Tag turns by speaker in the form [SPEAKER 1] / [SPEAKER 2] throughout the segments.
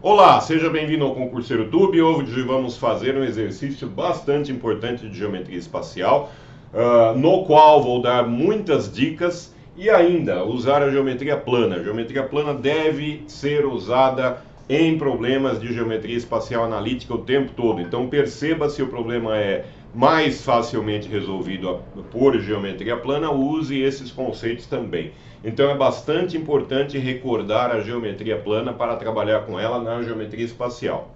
[SPEAKER 1] Olá, seja bem-vindo ao Concurseiro Tube. Hoje vamos fazer um exercício bastante importante de geometria espacial, no qual vou dar muitas dicas e ainda usar a geometria plana. A geometria plana deve ser usada em problemas de geometria espacial analítica o tempo todo. Então perceba se o problema é mais facilmente resolvido por geometria plana, use esses conceitos também. Então é bastante importante recordar a geometria plana para trabalhar com ela na geometria espacial.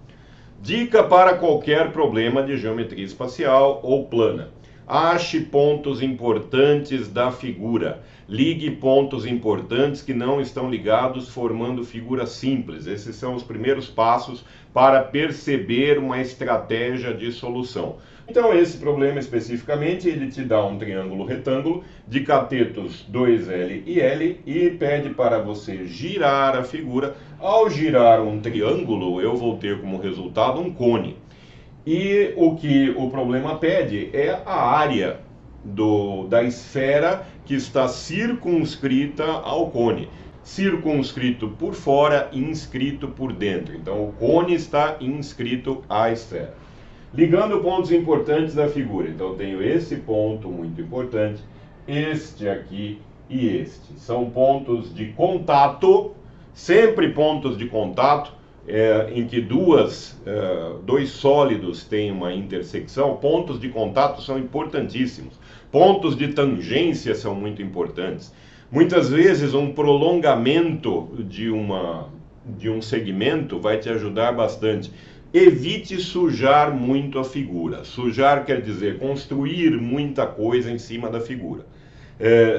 [SPEAKER 1] Dica para qualquer problema de geometria espacial ou plana. Ache pontos importantes da figura. Ligue pontos importantes que não estão ligados, formando figura simples. Esses são os primeiros passos para perceber uma estratégia de solução. Então, esse problema especificamente, ele te dá um triângulo retângulo de catetos 2L e L e pede para você girar a figura. Ao girar um triângulo, eu vou ter como resultado um cone. E o que o problema pede é a área da esfera que está circunscrita ao cone. Circunscrito por fora e inscrito por dentro. Então o cone está inscrito à esfera. Ligando pontos importantes da figura. Então eu tenho esse ponto muito importante, este aqui e este. São pontos de contato, sempre pontos de contato. Em que dois sólidos têm uma intersecção, pontos de contato são importantíssimos. Pontos de tangência são muito importantes. Muitas vezes um prolongamento de um segmento vai te ajudar bastante. Evite sujar muito a figura. Sujar quer dizer construir muita coisa em cima da figura.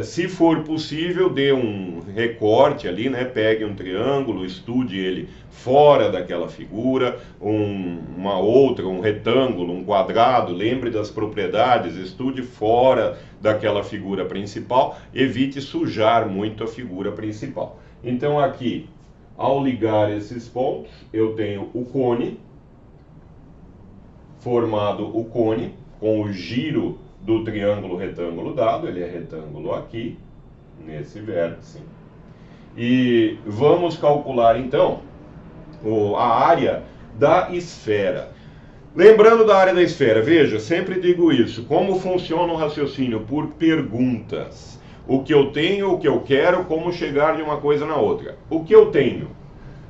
[SPEAKER 1] Se for possível, dê um recorte ali, né? Pegue um triângulo, estude ele fora daquela figura, um retângulo, um quadrado, lembre das propriedades, estude fora daquela figura principal, evite sujar muito a figura principal. Então aqui, ao ligar esses pontos, eu tenho o cone, formado o cone, com o giro do triângulo retângulo dado, ele é retângulo aqui, nesse vértice. E vamos calcular então a área da esfera. Lembrando da área da esfera, veja, sempre digo isso, como funciona o raciocínio? Por perguntas. O que eu tenho, o que eu quero, como chegar de uma coisa na outra. O que eu tenho?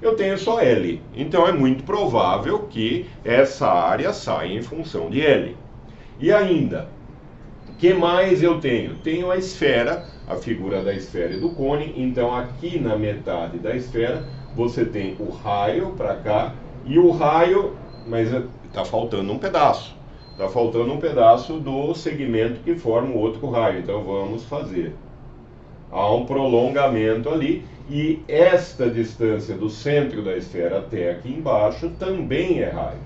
[SPEAKER 1] Eu tenho só L, então é muito provável que essa área saia em função de L. E ainda, o que mais eu tenho? Tenho a esfera, a figura da esfera e do cone. Então aqui na metade da esfera você tem o raio para cá e o raio, mas está faltando um pedaço. Está faltando um pedaço do segmento que forma o outro raio. Então vamos fazer. Há um prolongamento ali e esta distância do centro da esfera até aqui embaixo também é raio.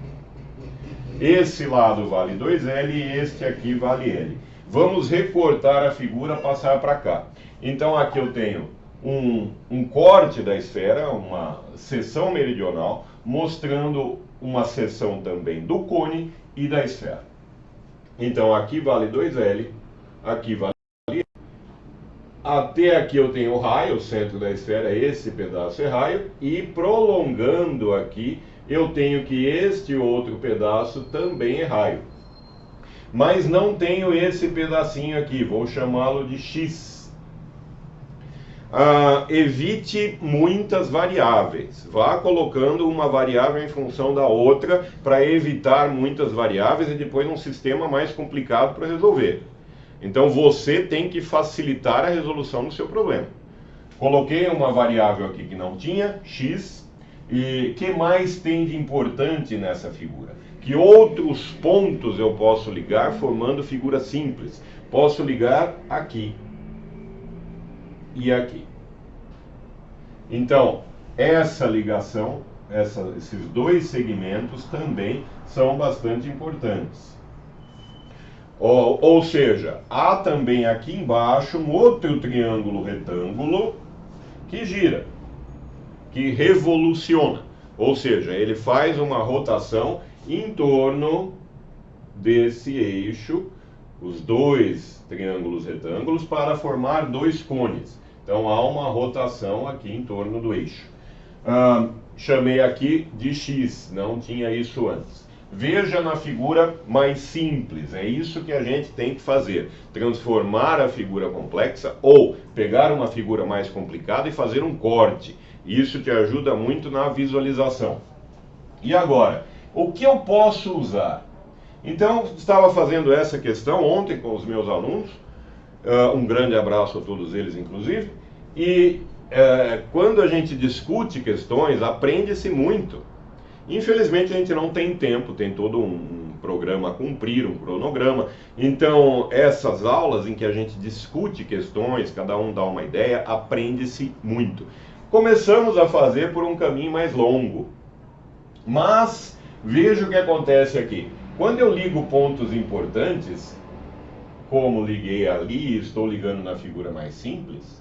[SPEAKER 1] Esse lado vale 2L e este aqui vale L. Vamos recortar a figura, passar para cá. Então aqui eu tenho um corte da esfera, uma seção meridional, mostrando uma seção também do cone e da esfera. Então aqui vale 2L, aqui vale L. Até aqui eu tenho o raio, o centro da esfera, esse pedaço é raio, e prolongando aqui, eu tenho que este outro pedaço também é raio. Mas não tenho esse pedacinho aqui, vou chamá-lo de X. Evite muitas variáveis. Vá colocando uma variável em função da outra para evitar muitas variáveis e depois um sistema mais complicado para resolver. Então você tem que facilitar a resolução do seu problema. Coloquei uma variável aqui que não tinha, X. E o que mais tem de importante nessa figura? Que outros pontos eu posso ligar formando figura simples? Posso ligar aqui e aqui. Então, essa ligação, esses dois segmentos também são bastante importantes. Ou seja, há também aqui embaixo um outro triângulo retângulo que gira, que revoluciona. Ou seja, ele faz uma rotação em torno desse eixo, os dois triângulos retângulos, para formar dois cones. Então há uma rotação aqui em torno do eixo. chamei aqui de x, não tinha isso antes. Veja na figura mais simples, é isso que a gente tem que fazer. Transformar a figura complexa ou pegar uma figura mais complicada e fazer um corte. Isso te ajuda muito na visualização. E agora, o que eu posso usar? Então, estava fazendo essa questão ontem com os meus alunos. Um grande abraço a todos eles, inclusive. E quando a gente discute questões, aprende-se muito. Infelizmente a gente não tem tempo, tem todo um programa a cumprir, um cronograma. Então, essas aulas em que a gente discute questões, cada um dá uma ideia, aprende-se muito. Começamos a fazer por um caminho mais longo. Mas, veja o que acontece aqui. Quando eu ligo pontos importantes, como liguei ali e estou ligando na figura mais simples,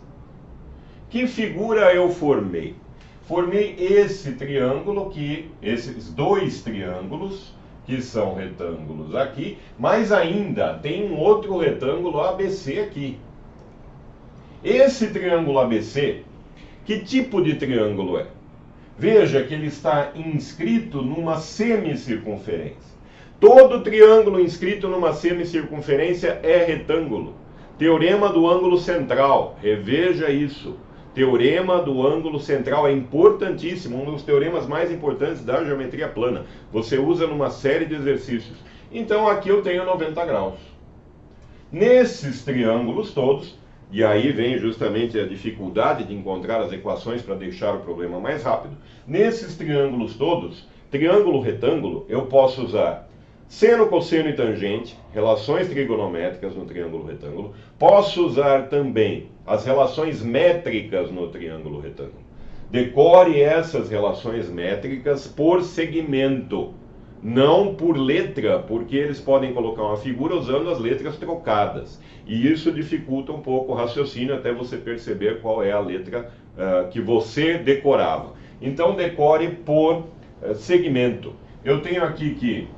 [SPEAKER 1] que figura eu formei? Formei esse triângulo esses dois triângulos, que são retângulos aqui, mas ainda tem um outro retângulo ABC aqui. Esse triângulo ABC, que tipo de triângulo é? Veja que ele está inscrito numa semicircunferência. Todo triângulo inscrito numa semicircunferência é retângulo. Teorema do ângulo central, reveja isso. Teorema do ângulo central é importantíssimo, um dos teoremas mais importantes da geometria plana. Você usa numa série de exercícios. Então aqui eu tenho 90 graus. Nesses triângulos todos, e aí vem justamente a dificuldade de encontrar as equações para deixar o problema mais rápido. Nesses triângulos todos, triângulo retângulo, eu posso usar seno, cosseno e tangente, relações trigonométricas no triângulo retângulo. Posso usar também as relações métricas no triângulo retângulo. Decore essas relações métricas por segmento, não por letra, porque eles podem colocar uma figura usando as letras trocadas. E isso dificulta um pouco o raciocínio até você perceber qual é a letra que você decorava. Então decore por segmento. Eu tenho aqui que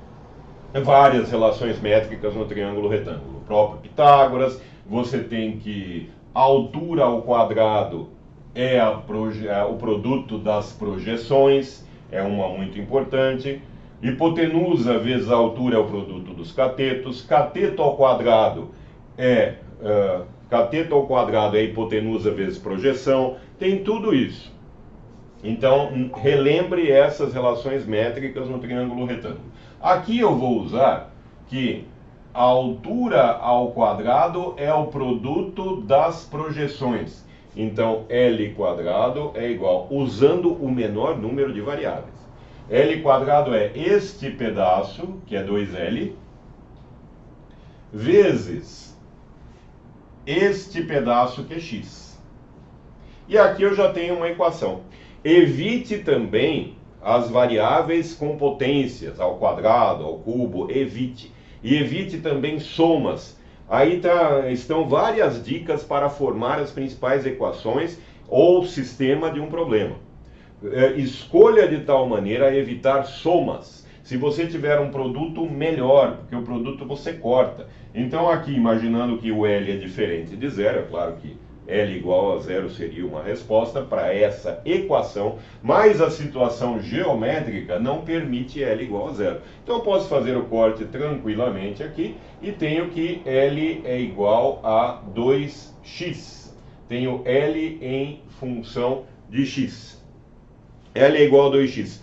[SPEAKER 1] várias relações métricas no triângulo retângulo. O próprio Pitágoras, você tem que a altura ao quadrado é o produto das projeções, é uma muito importante. Hipotenusa vezes a altura é o produto dos catetos. Cateto ao quadrado é hipotenusa vezes projeção. Tem tudo isso. Então, relembre essas relações métricas no triângulo retângulo. Aqui eu vou usar que a altura ao quadrado é o produto das projeções. Então, L quadrado é igual, usando o menor número de variáveis. L quadrado é este pedaço, que é 2L, vezes este pedaço, que é x. E aqui eu já tenho uma equação. Evite também as variáveis com potências, ao quadrado, ao cubo, evite. E evite também somas. Aí estão várias dicas para formar as principais equações ou sistema de um problema. Escolha de tal maneira a evitar somas. Se você tiver um produto, melhor, porque o produto você corta. Então aqui, imaginando que o L é diferente de zero, é claro que L igual a zero seria uma resposta para essa equação, mas a situação geométrica não permite L igual a zero. Então eu posso fazer o corte tranquilamente aqui e tenho que L é igual a 2x. Tenho L em função de x. L é igual a 2x.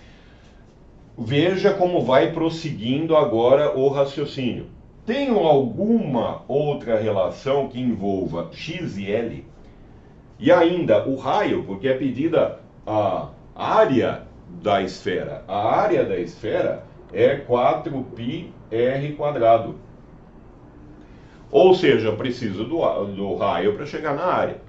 [SPEAKER 1] Veja como vai prosseguindo agora o raciocínio. Tenho alguma outra relação que envolva x e L? E ainda o raio, porque é pedida a área da esfera. A área da esfera é 4πr². Ou seja, eu preciso do raio para chegar na área.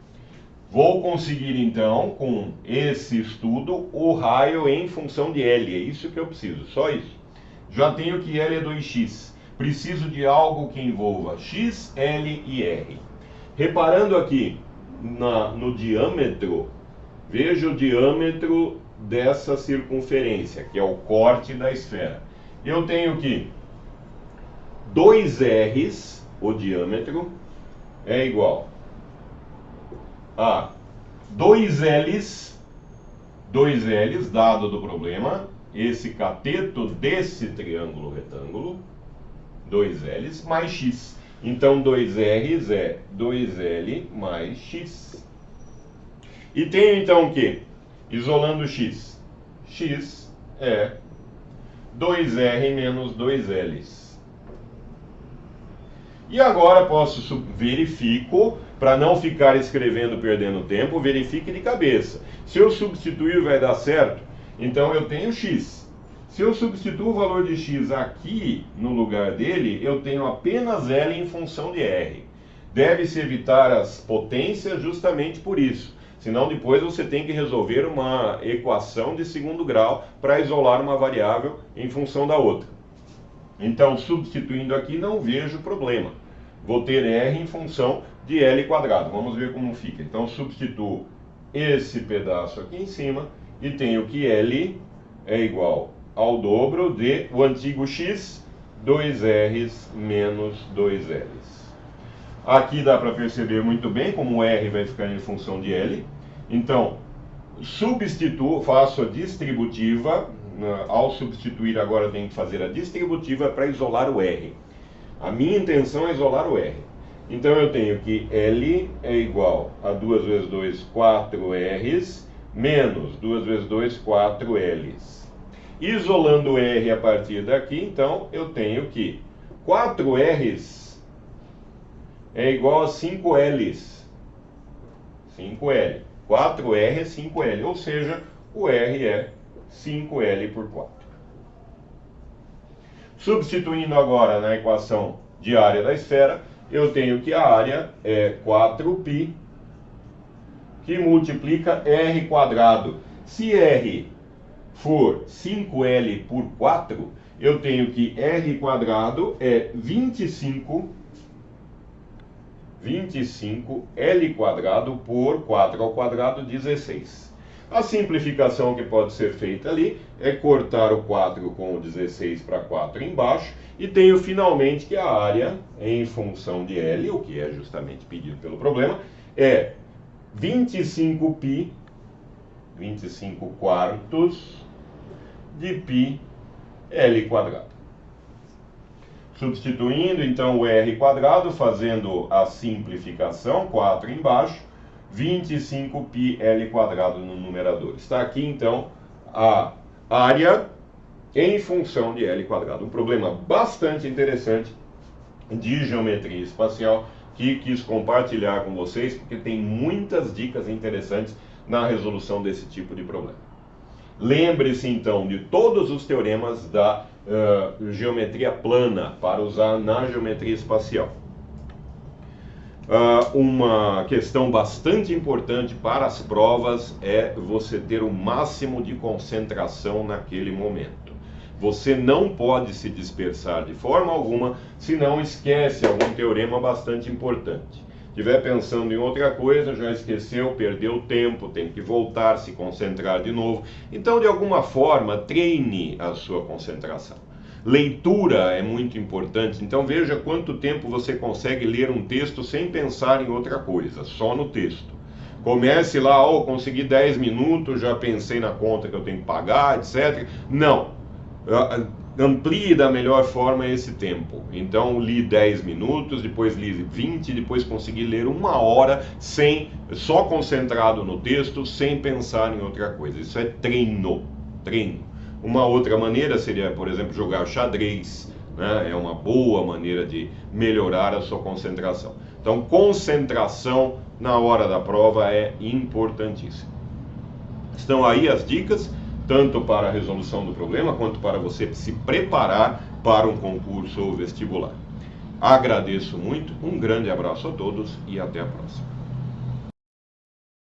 [SPEAKER 1] Vou conseguir então, com esse estudo, o raio em função de L. É isso que eu preciso, só isso. Já tenho que L é 2x. Preciso de algo que envolva x, L e R. Reparando aqui no diâmetro, veja o diâmetro dessa circunferência, que é o corte da esfera. Eu tenho que 2Rs, o diâmetro, é igual a 2Ls dois L's, dado do problema, esse cateto desse triângulo retângulo, 2L's mais x. Então, 2R's é 2L mais x. E tenho então o quê? Isolando x. X é 2R menos 2L's. E agora verifico, para não ficar escrevendo perdendo tempo, verifique de cabeça. Se eu substituir vai dar certo, então eu tenho x. Se eu substituo o valor de x aqui no lugar dele, eu tenho apenas L em função de R. Deve-se evitar as potências justamente por isso. Senão depois você tem que resolver uma equação de segundo grau para isolar uma variável em função da outra. Então, substituindo aqui, não vejo problema. Vou ter R em função de L quadrado. Vamos ver como fica. Então, substituo esse pedaço aqui em cima e tenho que L é igual ao dobro de o antigo x, 2R's menos 2L's. Aqui dá para perceber muito bem como o R vai ficar em função de L. Então, faço a distributiva. Ao substituir agora eu tenho que fazer a distributiva para isolar o R. A minha intenção é isolar o R. Então eu tenho que L é igual a 2 vezes 2, 4R's, menos 2 vezes 2, 4L's. Isolando o R a partir daqui, então eu tenho que 4R's é igual a 5L's. 5L. 4R é 5L, ou seja, o R é 5L por 4. Substituindo agora na equação de área da esfera, eu tenho que a área é 4π, que multiplica R quadrado. Se R for 5L por 4, eu tenho que R quadrado é 25L quadrado por 4 ao quadrado, 16. A simplificação que pode ser feita ali é cortar o 4 com o 16 para 4 embaixo, e tenho finalmente que a área em função de L, o que é justamente pedido pelo problema, é 25π, 25 quartos de π L quadrado. Substituindo então o R quadrado, fazendo a simplificação, 4 embaixo, 25π L quadrado no numerador. Está aqui então a área em função de L quadrado. Um problema bastante interessante de geometria espacial que quis compartilhar com vocês, porque tem muitas dicas interessantes na resolução desse tipo de problema. Lembre-se então de todos os teoremas da geometria plana para usar na geometria espacial. Uma questão bastante importante para as provas é você ter o máximo de concentração naquele momento. Você não pode se dispersar de forma alguma, senão esquece algum teorema bastante importante. Estiver pensando em outra coisa, já esqueceu, perdeu tempo, tem que voltar, se concentrar de novo. Então, de alguma forma, treine a sua concentração. Leitura é muito importante, então veja quanto tempo você consegue ler um texto sem pensar em outra coisa, só no texto. Comece lá, consegui 10 minutos, já pensei na conta que eu tenho que pagar, etc. Não. Amplie da melhor forma esse tempo. Então li 10 minutos, depois li 20, depois consegui ler 1 hora só concentrado no texto, sem pensar em outra coisa. Isso é treino. Uma outra maneira seria, por exemplo, jogar xadrez, né? É uma boa maneira de melhorar a sua concentração. Então, concentração na hora da prova é importantíssimo. Estão aí as dicas, tanto para a resolução do problema, quanto para você se preparar para um concurso ou vestibular. Agradeço muito, um grande abraço a todos e até a próxima.